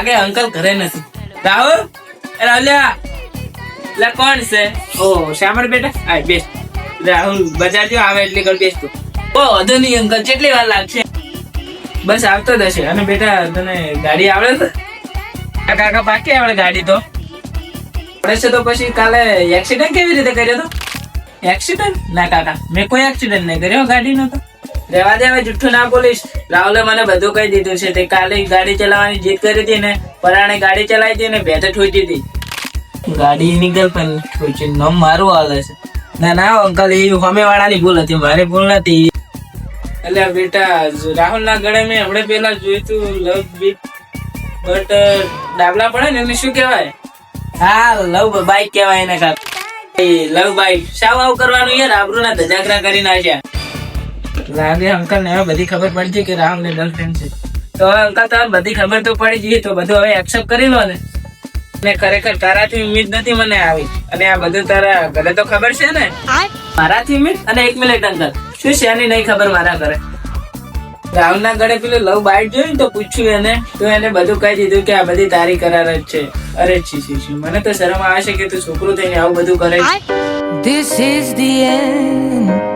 લાગે અંકલ ઘરે નથી. રાહુલ, એ રાહુલિયા, લે કોણ છે? ઓ શ્યામળ બેટા, આ બેસ. રાહુલ બજાર જો આવે એટલે ઘર બેસતો. ઓ વધુ નહીં અંકલ, કેટલી વાર લાગશે? બસ આવતો જ હશે. અને બેટા તને ગાડી આવડે છે? આ કાકા પાકી આવડે ગાડી તો આવડે છે. તો પછી કાલે એક્સિડન્ટ કેવી રીતે કર્યો તો? એક્સિડન્ટ ના કાકા, મેં કોઈ એક્સિડન્ટ નહીં કર્યો ગાડીનો. તો રહેવા દે, હવે જુઠ્ઠું ના બોલીશ. રાહુલે મને બધું કહી દીધું છે. તે કાલે ગાડી ચલાવવાની જીદ કરી હતી ને, પરાણે ગાડી ચલાવી હતી ને ભેતે ઠોકી હતી. ગાડી નીકળ પણ ઠોકી નામ મારું હાલે છે. ના ના અંકલ, એ સામે વાળાની ભૂલ હતી, મારી ભૂલ નથી. એટલે બેટા રાહુલ ના ગળે મેં હમણાં પેલા જોયું તું લવ બીટ બટ ડાબલા પડે ને એને શું કહેવાય? હા, લવ બાઈક કહેવાય એને. કાકા લવ બાઈક સાવ આવું કરવાનું યાર, આબરૂ ના ધજાગરા કરી નાખ્યા. લાગે અંકલ ને હવે બધી ખબર પડી છે કે રાહુલ ને ગર્લફ્રેન્ડ છે. તો હવે અંકલ તારે બધી ખબર તો પડી ગઈ, તો બધું હવે એક્સેપ્ટ કરી લો ને. ખરેખર તારાથી ઉમ્મીદ નથી મને આવી, અને આ બધું તારા ઘરે તો ખબર છે ને? મારાથી ઉમ્મીદ? અને 1 મિનિટ અંકલ, શું છે એની નહીં ખબર મારા ઘરે? રાહુલ ના ઘરે પેલું લવ બાઈટ જોયું તો પૂછ્યું એને, તો એને બધું કહી દીધું કે આ બધી તારી કરાર જ છે. અરે છી, મને તો શરમ આવે છે કે તું છોકરું થઈને આવું બધું કરે. This is the end.